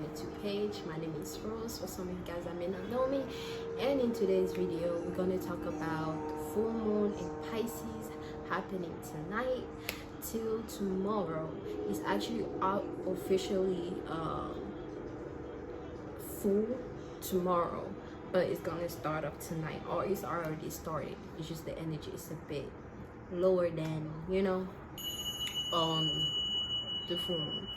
YouTube page. My name is Rose, for some of you guys that may not know me. And in today's video, we're going to talk about the full moon in Pisces happening tonight till tomorrow. It's actually out officially full tomorrow, but it's going to start up tonight, or it's already started. It's just the energy is a bit lower than, the full moon.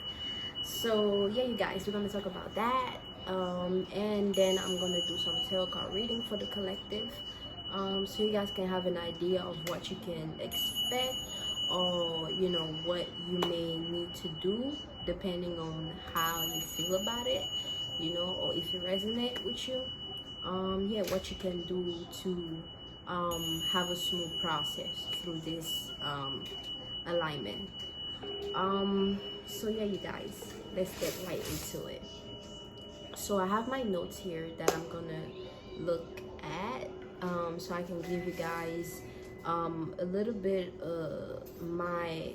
So yeah, you guys, we're gonna talk about that, and then I'm gonna do some tarot card reading for the collective, so you guys can have an idea of what you can expect, or what you may need to do depending on how you feel about it, or if it resonates with you. Yeah, what you can do to have a smooth process through this alignment. So yeah, you guys, let's get right into it. So I have my notes here that I'm gonna look at, so I can give you guys a little bit my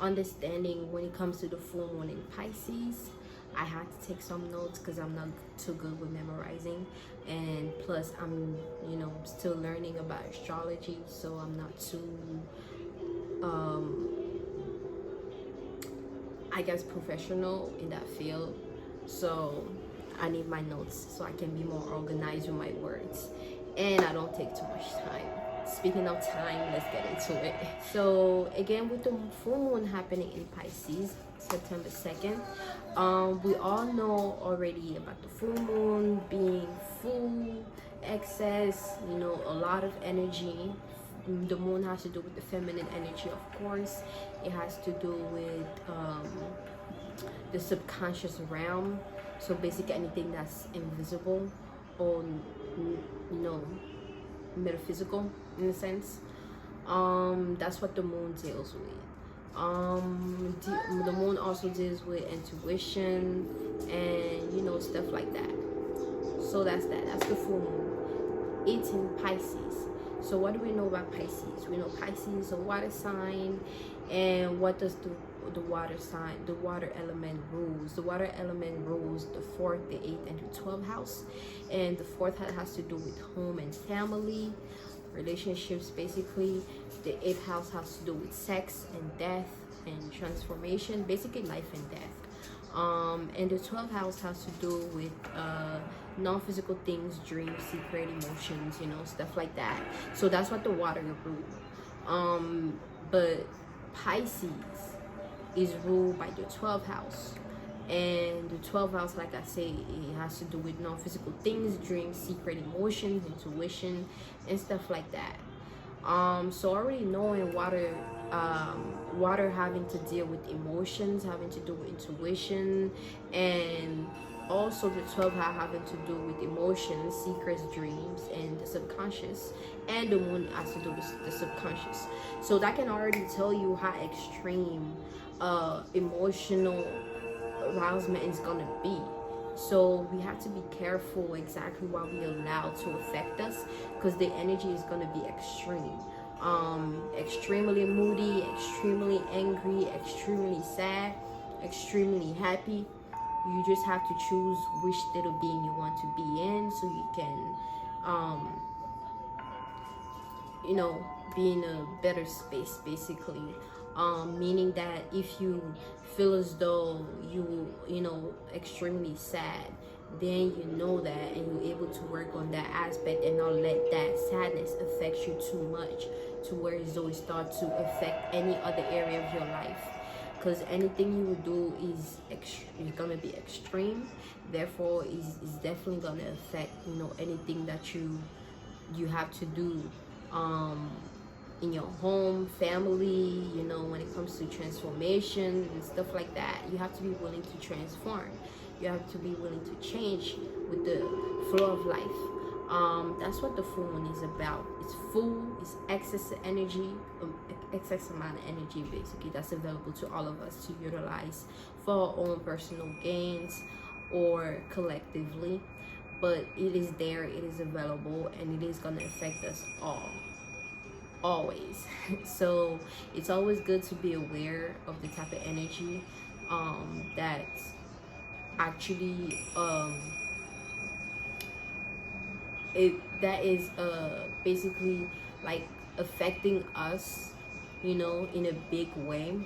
understanding when it comes to the full moon in Pisces. I had to take some notes because I'm not too good with memorizing, and plus I'm still learning about astrology, so I'm not too I guess professional in that field. So I need my notes so I can be more organized with my words, and I don't take too much time. Speaking of time, let's get into it. So again, with the full moon happening in Pisces September 2nd, we all know already about the full moon being full, excess, a lot of energy. The moon has to do with the feminine energy, of course. It has to do with the subconscious realm. So basically anything that's invisible or metaphysical in a sense. That's what the moon deals with. The moon also deals with intuition and stuff like that. So that's the full moon. It's in Pisces. So what do we know about Pisces? We know Pisces is a water sign, and what does the water sign, the water element rules? The water element rules the 4th, the 8th, and the 12th house. And the 4th has to do with home and family, relationships basically. The 8th house has to do with sex and death and transformation, basically life and death. And the 12th house has to do with non-physical things, dreams, secret emotions, stuff like that. So that's what the water rule. But Pisces is ruled by the 12th house, and the 12th house, like I say, it has to do with non-physical things, dreams, secret emotions, intuition, and stuff like that. So already knowing water, water having to deal with emotions, having to do with intuition, and also the 12th house having to do with emotions, secrets, dreams, and the subconscious, and the moon has to do with the subconscious. So that can already tell you how extreme emotional arousement is gonna be. So we have to be careful exactly what we allow to affect us, because the energy is gonna be extreme. Extremely moody, extremely angry, extremely sad, extremely happy. You just have to choose which state of being you want to be in, so you can be in a better space basically. Meaning that if you feel as though you extremely sad, then you know that, and you're able to work on that aspect and not let that sadness affect you too much to where as though it starts to affect any other area of your life. Because anything you would do is gonna be extreme, therefore is definitely gonna affect anything that you have to do in your home, family, when it comes to transformation and stuff like that. You have to be willing to transform. You have to be willing to change with the flow of life. That's what the full moon is about. It's full, it's excess energy, excess amount of energy basically that's available to all of us to utilize for our own personal gains or collectively. But it is there, it is available, and it is going to affect us all, always. So it's always good to be aware of the type of energy that's actually that is basically like affecting us, you know, in a big way,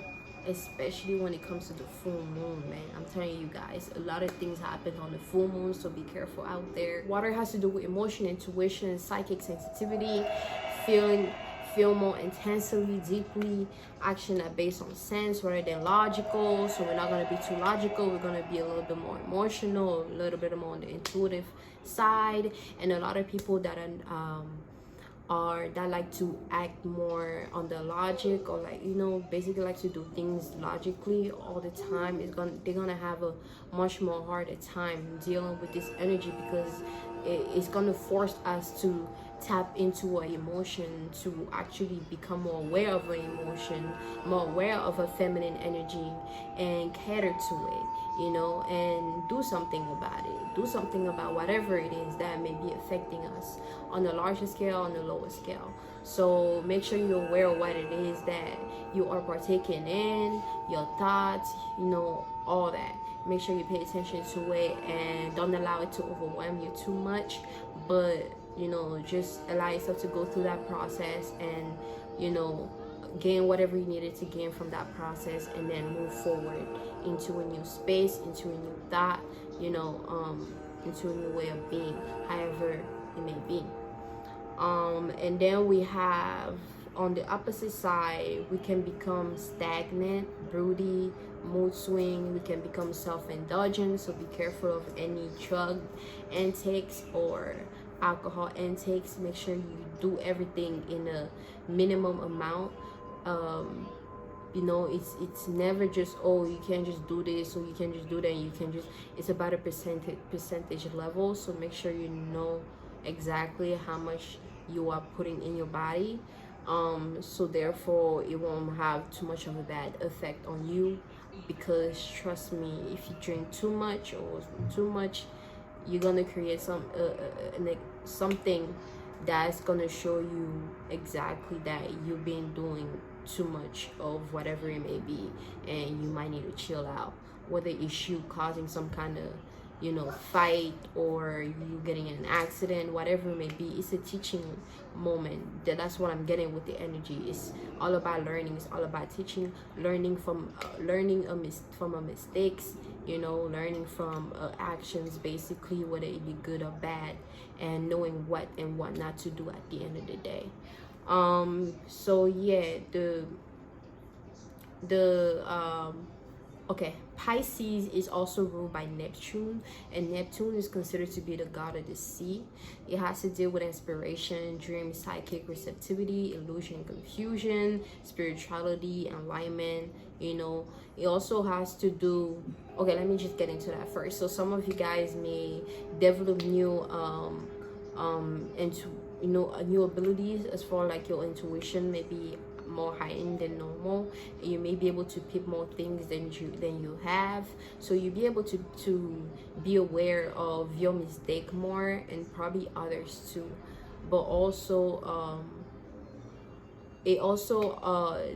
especially when it comes to the full moon, man. I'm telling you guys, a lot of things happen on the full moon, so be careful out there. Water has to do with emotion, intuition, psychic sensitivity, feeling, feel more intensely, deeply, action that based on sense rather than logical. So we're not going to be too logical, we're going to be a little bit more emotional, a little bit more on the intuitive side. And a lot of people that are that like to act more on the logic, or like, you know, basically like to do things logically all the time, they're gonna have a much more harder time dealing with this energy, because it's gonna force us to tap into an emotion, to actually become more aware of an emotion, more aware of a feminine energy, and cater to it, you know, and do something about it. Do something about whatever it is that may be affecting us on the larger scale, on the lower scale. So make sure you're aware of what it is that you are partaking in, your thoughts, you know, all that. Make sure you pay attention to it and don't allow it to overwhelm you too much, but you know, just allow yourself to go through that process and, you know, gain whatever you needed to gain from that process, and then move forward into a new space, into a new thought, you know, into a new way of being, however it may be. And then we have on the opposite side, we can become stagnant, broody, mood swing. We can become self-indulgent, so be careful of any drug intakes or alcohol intakes. Make sure you do everything in a minimum amount. You know, it's never just, oh, you can't just do this, or you can just do that, you can just, it's about a percentage level. So make sure you know exactly how much you are putting in your body, so therefore it won't have too much of a bad effect on you. Because trust me, if you drink too much or too much, you're gonna create something that's gonna show you exactly that you've been doing too much of whatever it may be, and you might need to chill out, whether it's you causing some kind of, you know, fight, or you getting in an accident, whatever it may be. It's a teaching moment. That's what I'm getting with the energy. It's all about learning, it's all about teaching, learning from from mistakes, you know, learning from actions, basically, whether it be good or bad, and knowing what and what not to do at the end of the day. So yeah, okay, Pisces is also ruled by Neptune, and Neptune is considered to be the god of the sea. It has to deal with inspiration, dream, psychic receptivity, illusion, confusion, spirituality, alignment. You know, it also has to do, okay, let me just get into that first. So some of you guys may develop new into, you know, new abilities as far like your intuition may be more heightened than normal, and you may be able to pick more things than you have. So you'll be able to be aware of your mistake more, and probably others too. But also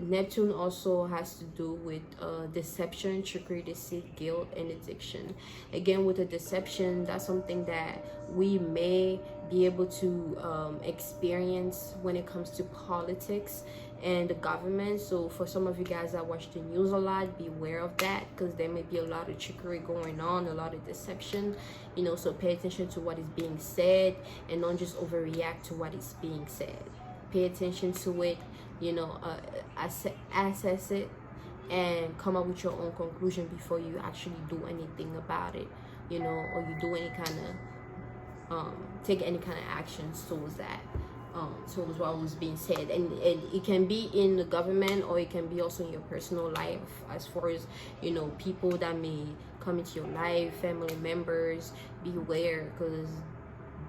Neptune also has to do with deception, trickery, deceit, guilt, and addiction. Again, with the deception, that's something that we may be able to experience when it comes to politics and the government. So for some of you guys that watch the news a lot, be aware of that, because there may be a lot of trickery going on, a lot of deception, you know. So pay attention to what is being said, and don't just overreact to what is being said. Pay attention to it, you know, assess it, and come up with your own conclusion before you actually do anything about it, you know, or you do any kind of take any kind of actions towards that, towards what was being said. And it can be in the government, or it can be also in your personal life, as far as, you know, people that may come into your life, family members. Beware, because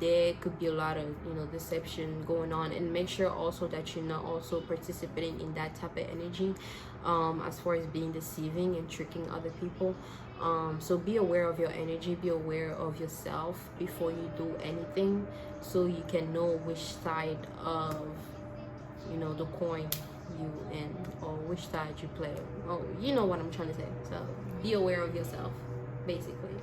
there could be a lot of, you know, deception going on. And make sure also that you're not also participating in that type of energy, as far as being deceiving and tricking other people. So be aware of your energy, be aware of yourself before you do anything, so you can know which side of, you know, the coin you and or which side you play. Oh, you know what I'm trying to say. So be aware of yourself, basically.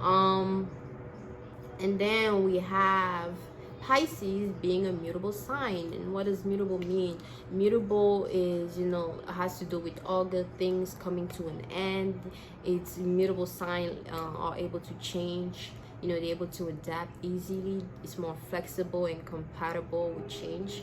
And then we have Pisces being a mutable sign. And what does mutable mean? Mutable is, you know, has to do with all good things coming to an end. It's mutable sign are able to change. You know, they're able to adapt easily. It's more flexible and compatible with change.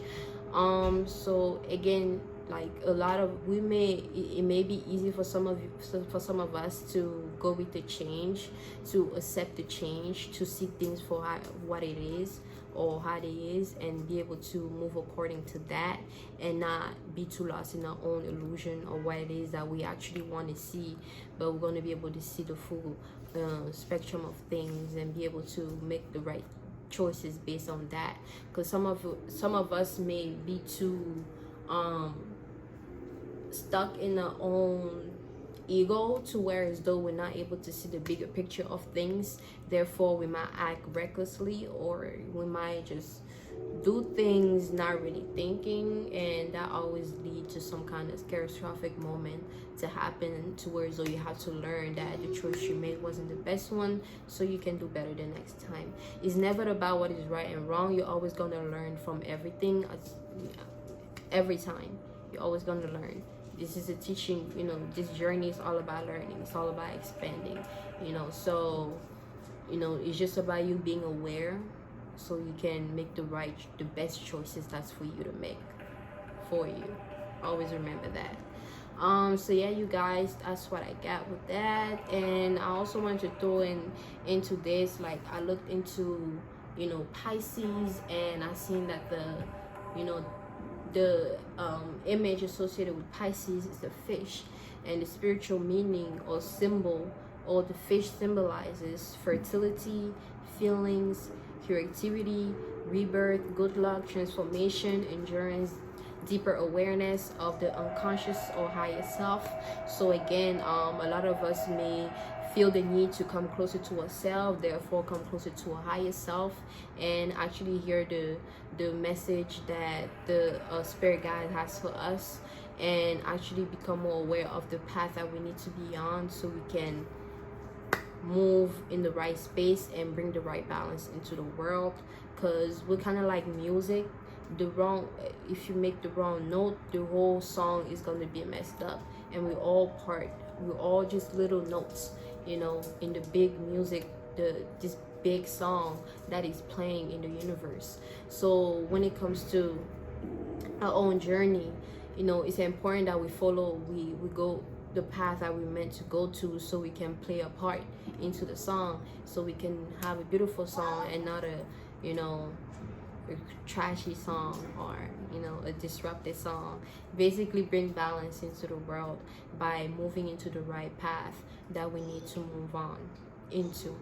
So again, like a lot of it may be easy for some of us to go with the change, to accept the change, to see things for what it is or how it is, and be able to move according to that and not be too lost in our own illusion of what it is that we actually want to see. But we're going to be able to see the full spectrum of things and be able to make the right choices based on that, because some of us may be too stuck in our own ego to where as though we're not able to see the bigger picture of things. Therefore we might act recklessly, or we might just do things not really thinking, and that always leads to some kind of catastrophic moment to happen, to where as though you have to learn that the choice you made wasn't the best one, so you can do better the next time. It's never about what is right and wrong. You're always going to learn from everything. Every time you're always going to learn. This is a teaching, you know, this journey is all about learning. It's all about expanding, you know. So, you know, it's just about you being aware so you can make the best choices that's for you to make for you. Always remember that. So yeah, you guys, that's what I got with that. And I also wanted to throw into this, like I looked into, you know, Pisces, and I seen that the image associated with Pisces is the fish, and the spiritual meaning or symbol or the fish symbolizes fertility, feelings, creativity, rebirth, good luck, transformation, endurance, deeper awareness of the unconscious or higher self. So again, a lot of us may feel the need to come closer to ourselves, therefore come closer to a higher self, and actually hear the message that the spirit guide has for us, and actually become more aware of the path that we need to be on, so we can move in the right space and bring the right balance into the world. Because we're kind of like music. If you make the wrong note, the whole song is going to be messed up, and we're all just little notes, you know, in the big music, this big song that is playing in the universe. So when it comes to our own journey, you know, it's important that we go the path that we're meant to go to, so we can play a part into the song, so we can have a beautiful song and not a, you know, a trashy song, or, you know, a disrupted song. Basically bring balance into the world by moving into the right path that we need to move on into.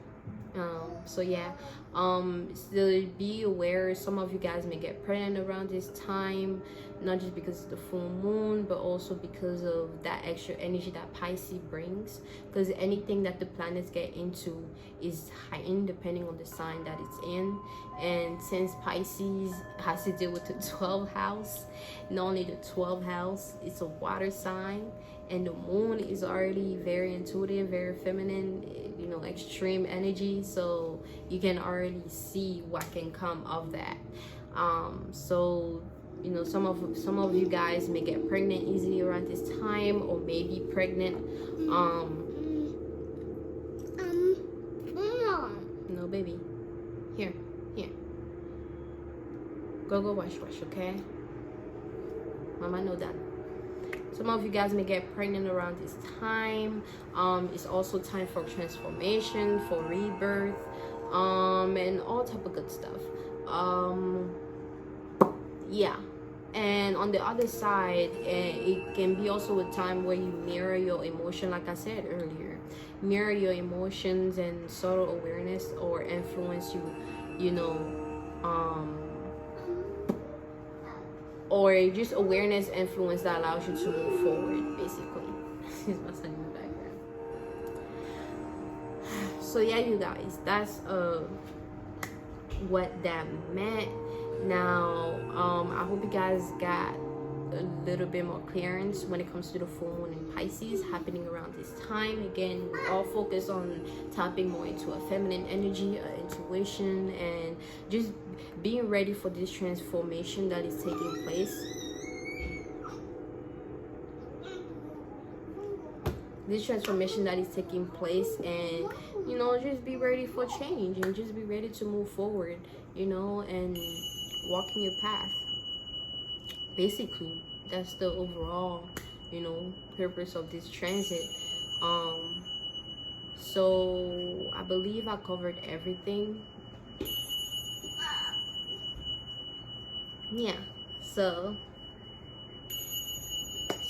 So yeah, still be aware, some of you guys may get pregnant around this time, not just because of the full moon, but also because of that extra energy that Pisces brings, because anything that the planets get into is heightened depending on the sign that it's in. And since Pisces has to deal with the 12th house, not only the 12th house, it's a water sign, and the moon is already very intuitive, very feminine, you know, extreme energy, so you can already see what can come of that. So, you know, some of you guys may get pregnant easily around this time, or may be pregnant. No, baby, here, go wash, okay? Mama no done. Some of you guys may get pregnant around this time. It's also time for transformation, for rebirth, and all type of good stuff. Yeah. And on the other side, it can be also a time where you mirror your emotion, like I said earlier. Mirror your emotions and subtle awareness, or influence you know, or just awareness, influence that allows you to move forward, basically. Excuse my son in the background. So yeah, you guys, that's what that meant. Now, I hope you guys got a little bit more clearance when it comes to the full moon in Pisces happening around this time. Again, we all focus on tapping more into a feminine energy, intuition, and just being ready for this transformation that is taking place. This transformation that is taking place, and you know, just be ready for change and just be ready to move forward, you know, and walking your path. Basically, that's the overall, you know, purpose of this transit. So I believe I covered everything. Yeah, so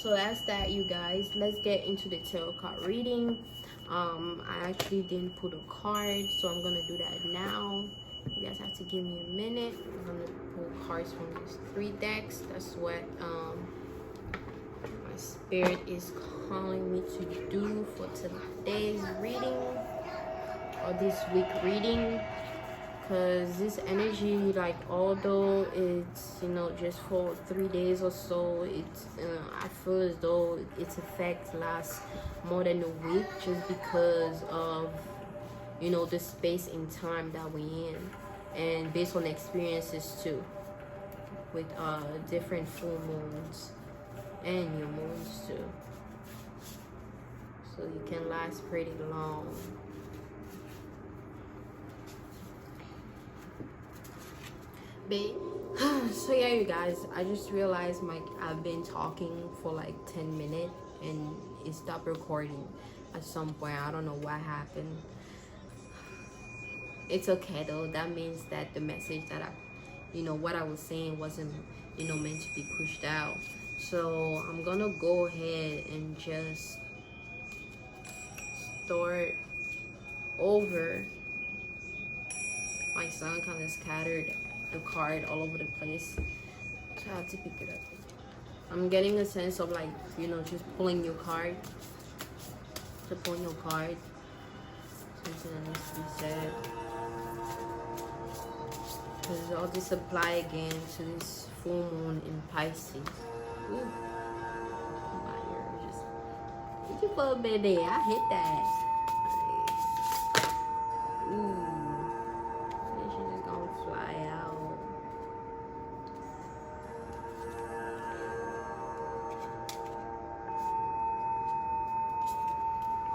that's that, you guys. Let's get into the tarot card reading. I actually didn't put a card, so I'm gonna do that now. You guys have to give me a minute. I'm gonna pull cards from these 3 decks. That's what my spirit is calling me to do for today's reading, or this week reading. Because this energy, like, although it's, you know, just for 3 days or so, it's I feel as though its effect lasts more than a week, just because of, you know, the space and time that we're in, and based on experiences too, with different full moons and new moons too, so you can last pretty long. So yeah, you guys, I just realized I've been talking for like 10 minutes and it stopped recording at some point. I don't know what happened. It's okay though. That means that the message that you know, what I was saying wasn't, you know, meant to be pushed out. So I'm gonna go ahead and just start over. My son kind of scattered the card all over the place, so I have to pick it up. I'm getting a sense of, like, you know, just pulling your card. To pull your card. Something that needs to be said. Because all this apply again to this full moon in Pisces. Ooh. My ear just... Did you put a bit there? I hit that. Ooh. Fly out.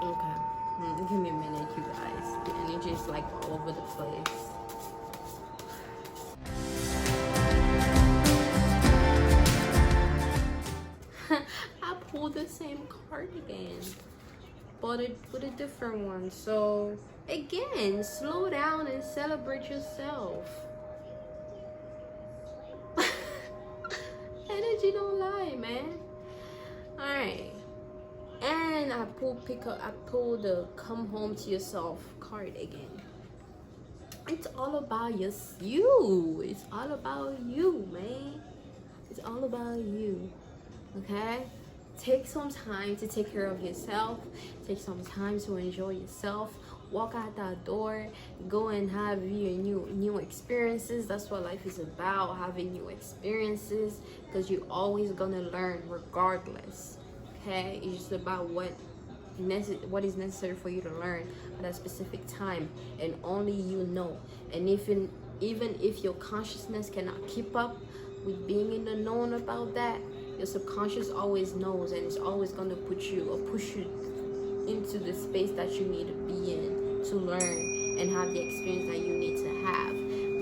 Okay, give me a minute, you guys. The energy is like all over the place. I pulled the same card again, but with a different one. So again, slow down and celebrate yourself. Energy don't lie, man. All right, and I pulled the come home to yourself card again. It's all about you. It's all about you, man. It's all about you. Okay, take some time to take care of yourself. Take some time to enjoy yourself. Walk out that door, go and have your new experiences. That's what life is about, having new experiences, because you're always gonna learn regardless. Okay, it's just about what is necessary for you to learn at a specific time, and only you know. And even if your consciousness cannot keep up with being in the known about that, your subconscious always knows, and it's always gonna put you or push you into the space that you need to be in to learn and have the experience that you need to have.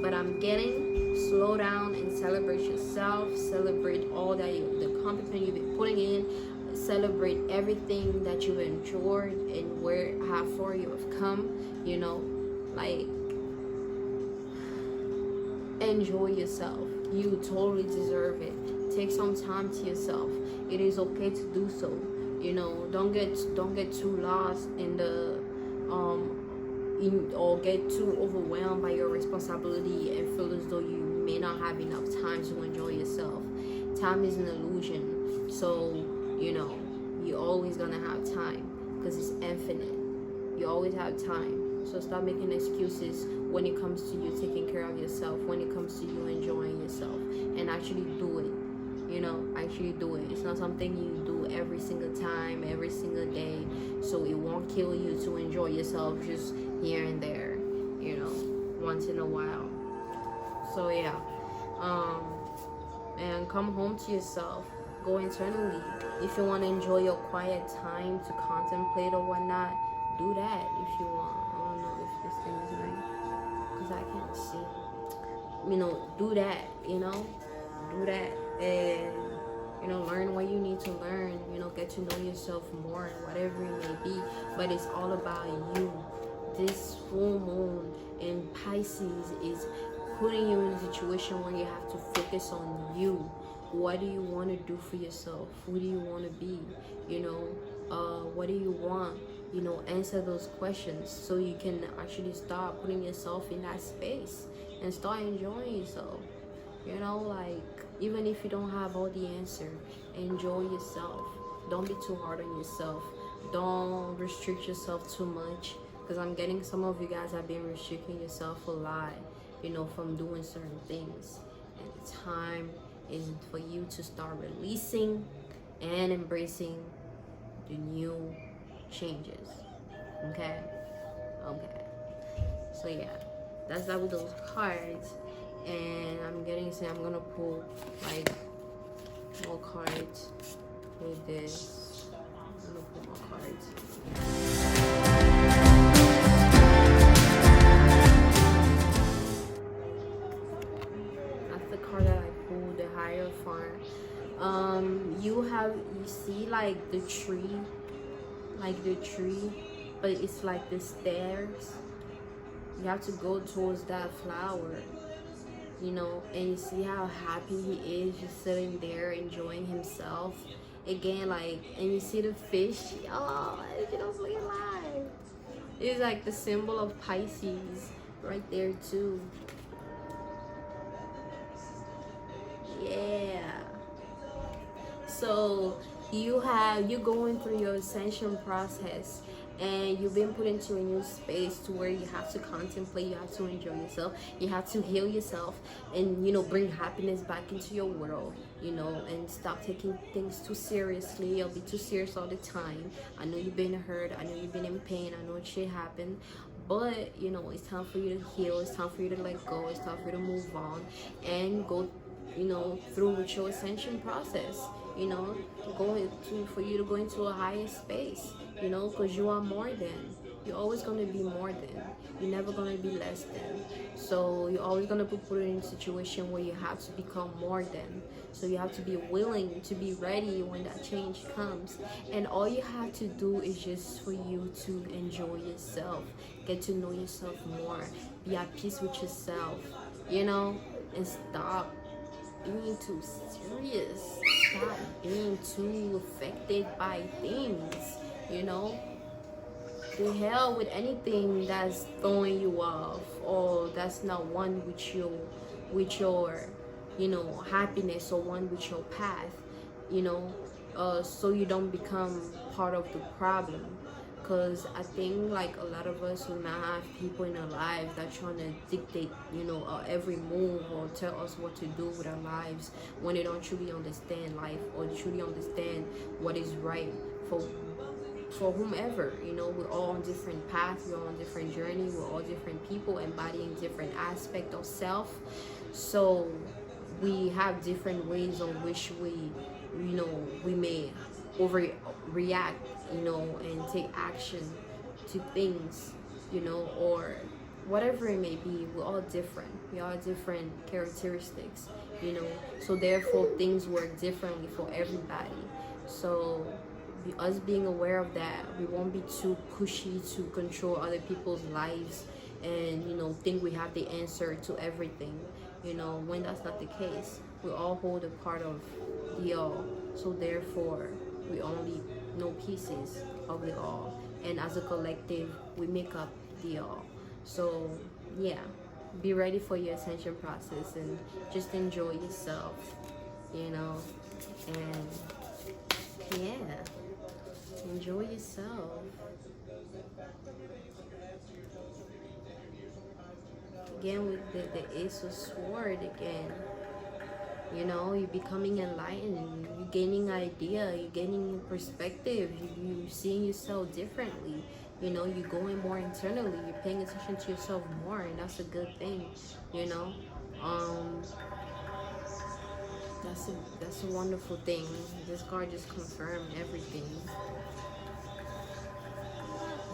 But I'm getting slow down and celebrate yourself. Celebrate all that the accomplishment you've been putting in. Celebrate everything that you've enjoyed and how far you have come. You know, like, enjoy yourself. You totally deserve it. Take some time to yourself. It is okay to do so. You know, don't get too lost in the or get too overwhelmed by your responsibility and feel as though you may not have enough time to enjoy yourself. Time is an illusion, so you know you're always gonna have time because it's infinite. You always have time, so stop making excuses when it comes to you taking care of yourself, when it comes to you enjoying yourself, and actually do it. you know, actually do it. It's not something you do every single time, every single day, so it won't kill you to enjoy yourself just here and there, you know, once in a while. So yeah, and come home to yourself, go internally. If you want to enjoy your quiet time to contemplate or whatnot, do that if you want. I don't know if this thing is right because I can't see. You know, do that, you know, do that, and you know, learn what you need to learn, you know, get to know yourself more, whatever it may be. But it's all about you. This full moon in Pisces is putting you in a situation where you have to focus on you. What do you want to do for yourself? Who do you want to be? You know, what do you want? You know, answer those questions so you can actually start putting yourself in that space and start enjoying yourself. You know, like, even if you don't have all the answer, enjoy yourself. Don't be too hard on yourself. Don't restrict yourself too much, because I'm getting some of you guys have been restricting yourself a lot, you know, from doing certain things. And the time is for you to start releasing and embracing the new changes. Okay? So yeah, that's that with those cards. And I'm gonna pull like more cards with this. I'm gonna pull more cards. That's the card that I pulled, the Hierophant. You see like the tree, but it's like the stairs. You have to go towards that flower, you know, and you see how happy he is just sitting there enjoying himself again, like, and you see the fish. Oh, you know, look alive. It's like the symbol of Pisces right there too. Yeah. So you're going through your ascension process, and you've been put into a new space to where you have to contemplate, you have to enjoy yourself, you have to heal yourself, and, you know, bring happiness back into your world, you know, and stop taking things too seriously or be too serious all the time. I know you've been hurt, I know you've been in pain, I know shit happened, but, you know, it's time for you to heal, it's time for you to let go, it's time for you to move on and go, you know, through with your ascension process, you know, for you to go into a higher space, you know, because you are more than. You're always going to be more than. You're never going to be less than. So you're always going to be put in a situation where you have to become more than. So you have to be willing to be ready when that change comes. And all you have to do is just for you to enjoy yourself, get to know yourself more, be at peace with yourself, you know, and stop being too serious, stop being too affected by things, you know. The hell with anything that's throwing you off or that's not one with your you know, happiness, or one with your path, you know, so you don't become part of the problem. Because I think, like, a lot of us will not have people in our lives that trying to dictate, you know, every move or tell us what to do with our lives, when they don't truly understand life or truly understand what is right for whomever. You know, we're all on different paths, we're all on different journey, we're all different people embodying different aspects of self. So we have different ways on which we may overreact, you know, and take action to things, you know, or whatever it may be. We're all different. We all have different characteristics, you know, so therefore things work differently for everybody. So us being aware of that, we won't be too pushy to control other people's lives and, you know, think we have the answer to everything, you know, when that's not the case. We all hold a part of the all, so therefore we only know pieces of the all, and as a collective we make up the all. So yeah, be ready for your ascension process and just enjoy yourself, you know, and yeah, enjoy yourself. Again with the Ace of Sword again. You know, you're becoming enlightened, you're gaining idea, you're gaining perspective, you're seeing yourself differently. You know, you're going more internally, you're paying attention to yourself more, and that's a good thing. You know, um, that's a wonderful thing. This card just confirmed everything.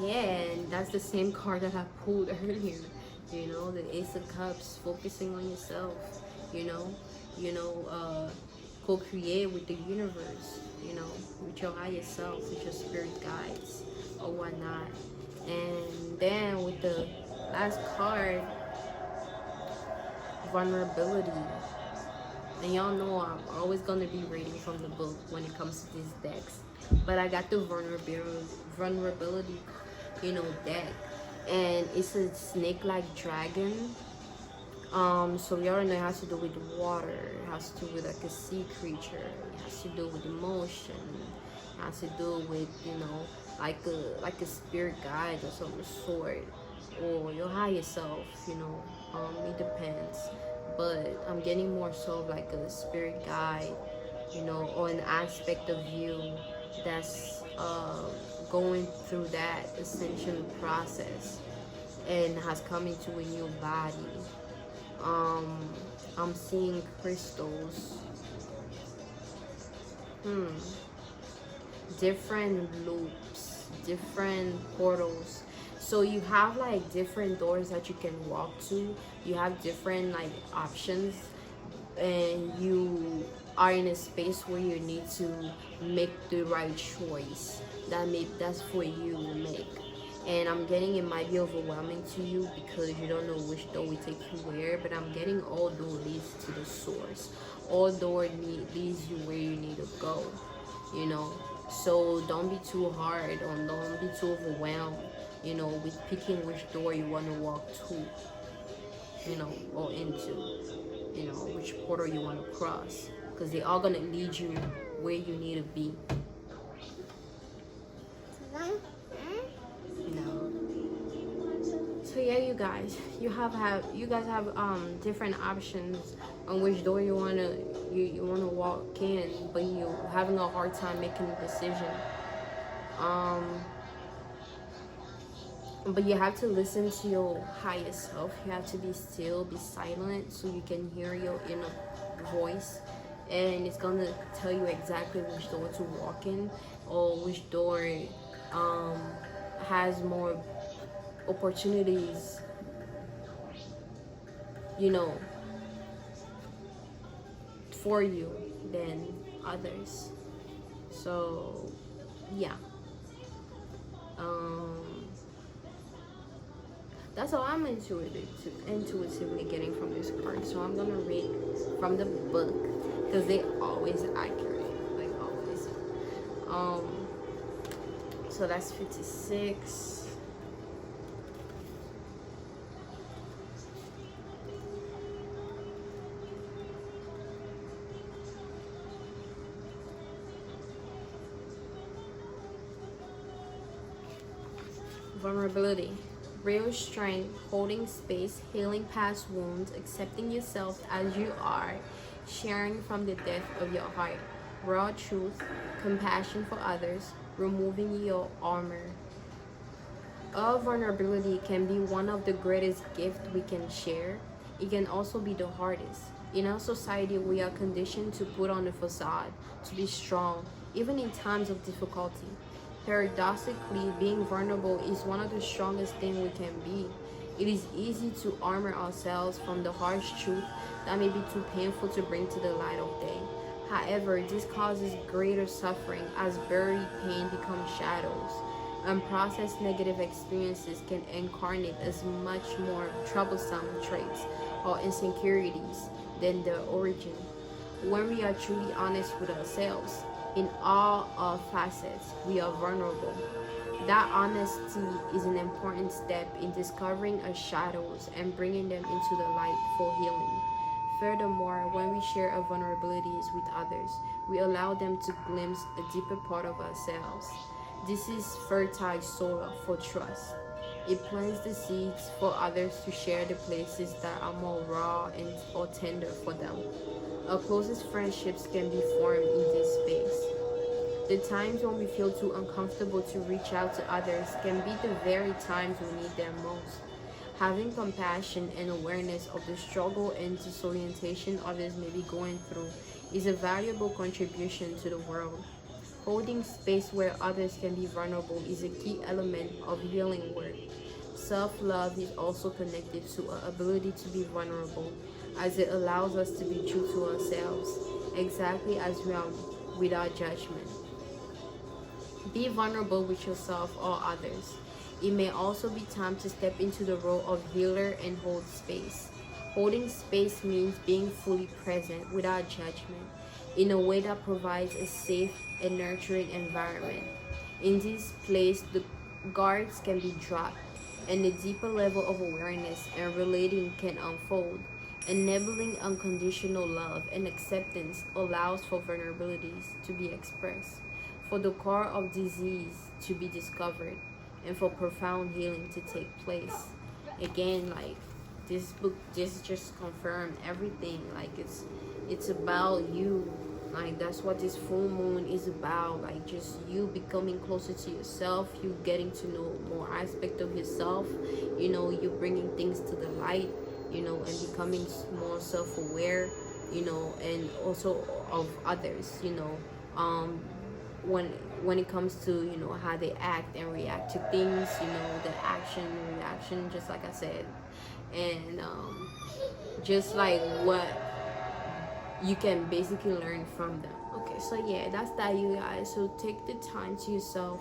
Yeah, and that's the same card that I pulled earlier. You know, the Ace of Cups, focusing on yourself. You know, you know, co-create with the universe. You know, with your higher self, with your spirit guides or whatnot. And then with the last card, vulnerability. And y'all know I'm always gonna be reading from the book when it comes to these decks. But I got the vulnerability, you know, deck, and it's a snake-like dragon. So we already know it has to do with water, it has to do with like a sea creature, it has to do with emotion, it has to do with, you know, like a spirit guide of some sort, or your higher self, you know. It depends. But I'm getting more so like a spirit guide, you know, or an aspect of you that's going through that ascension process and has come into a new body. I'm seeing crystals, different loops, different portals. So you have like different doors that you can walk to. You have different like options, and you are in a space where you need to make the right choice that's for you to make. And I'm getting it might be overwhelming to you because you don't know which door will take you where, but I'm getting all door leads to the source. All door leads you where you need to go, you know. So don't be too hard, or don't be too overwhelmed, you know, with picking which door you want to walk to, you know, or into, you know, which portal you want to cross, because they are going to lead you where you need to be. No. So yeah, you guys, you guys have different options on which door you wanna walk in, but you're having a hard time making a decision. But you have to listen to your higher self. You have to be still, be silent, so you can hear your inner voice, and it's gonna tell you exactly which door to walk in, or which door has more opportunities, you know, for you than others. So yeah, that's all I'm intuitively getting from this card. So I'm gonna read from the book because they always accurate, like always. So that's 56. Vulnerability. Real strength, holding space, healing past wounds, accepting yourself as you are, sharing from the depth of your heart. Raw truth, compassion for others, removing your armor. All vulnerability can be one of the greatest gifts we can share. It can also be the hardest. In our society, we are conditioned to put on a facade, to be strong, even in times of difficulty. Paradoxically, being vulnerable is one of the strongest things we can be. It is easy to armor ourselves from the harsh truth that may be too painful to bring to the light of day. However, this causes greater suffering as buried pain becomes shadows. Unprocessed negative experiences can incarnate as much more troublesome traits or insecurities than their origin. When we are truly honest with ourselves, in all our facets, we are vulnerable. That honesty is an important step in discovering our shadows and bringing them into the light for healing. Furthermore, when we share our vulnerabilities with others, we allow them to glimpse a deeper part of ourselves. This is fertile soil for trust. It plants the seeds for others to share the places that are more raw and or tender for them. Our closest friendships can be formed in this space. The times when we feel too uncomfortable to reach out to others can be the very times we need them most. Having compassion and awareness of the struggle and disorientation others may be going through is a valuable contribution to the world. Holding space where others can be vulnerable is a key element of healing work. Self-love is also connected to our ability to be vulnerable, as it allows us to be true to ourselves, exactly as we are without judgment. Be vulnerable with yourself or others. It may also be time to step into the role of healer and hold space. Holding space means being fully present without judgment, in a way that provides a safe and nurturing environment. In this place, the guards can be dropped, and a deeper level of awareness and relating can unfold. Enabling unconditional love and acceptance allows for vulnerabilities to be expressed, for the core of disease to be discovered, and for profound healing to take place. Again, like, this book just confirmed everything. Like, it's about you. Like, that's what this full moon is about. Like, just you becoming closer to yourself, you getting to know more aspect of yourself, you know, you bringing things to the light, you know, and becoming more self-aware, you know, and also of others, you know, when it comes to, you know, how they act and react to things, you know, the action reaction, just like I said, and just like what you can basically learn from them. Okay, so yeah, that's that, you guys. So take the time to yourself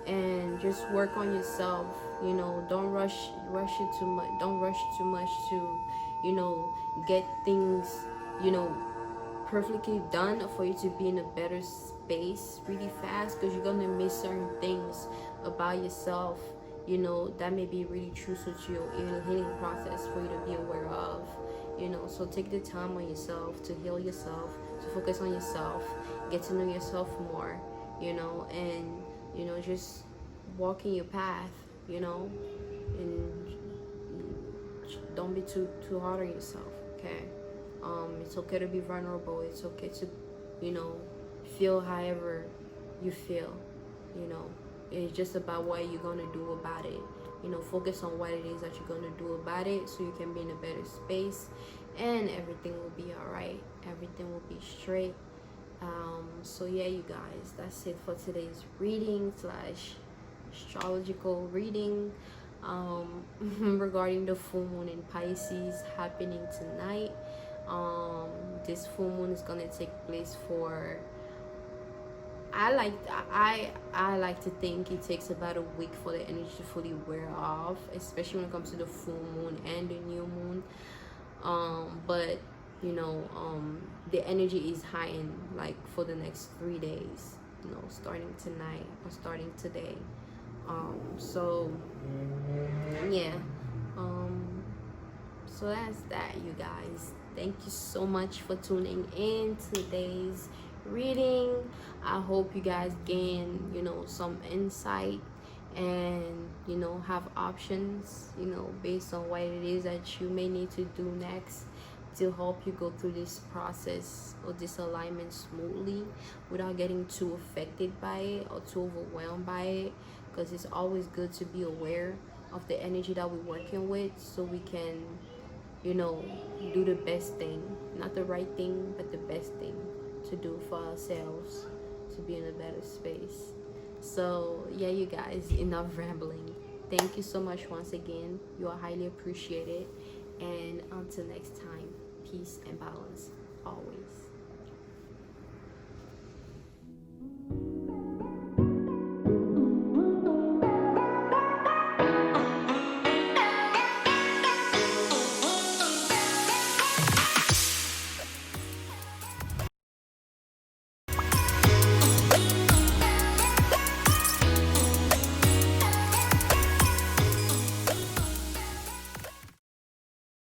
and just work on yourself. You know, don't rush it too much. Don't rush too much to, you know, get things, you know, perfectly done for you to be in a better space really fast, because you're gonna miss certain things about yourself, you know, that may be really crucial to your healing process for you to be aware of, you know. So take the time on yourself to heal yourself, to focus on yourself, get to know yourself more, you know, and, you know, just walk in your path, you know, and don't be too hard on yourself, okay? It's okay to be vulnerable. It's okay to, you know, feel however you feel, you know. It's just about what you're gonna do about it. You know, focus on what it is that you're gonna do about it, so you can be in a better space, and everything will be all right. Everything will be straight. So yeah, you guys, that's it for today's reading slash astrological reading, regarding the full moon in Pisces happening tonight. This full moon is gonna take place for, I like to think it takes about a week for the energy to fully wear off, especially when it comes to the full moon and the new moon. But you know, the energy is heightened like for the next 3 days, you know, starting tonight or starting today. So yeah, so that's that, you guys. Thank you so much for tuning in today's reading. I hope you guys gain, you know, some insight, and, you know, have options, you know, based on what it is that you may need to do next to help you go through this process or this alignment smoothly without getting too affected by it or too overwhelmed by it, because it's always good to be aware of the energy that we're working with, so we can, you know, do the best thing, not the right thing, but the best thing to do for ourselves to be in a better space. So yeah, you guys, enough rambling. Thank you so much once again. You are highly appreciated, and until next time, peace and balance always.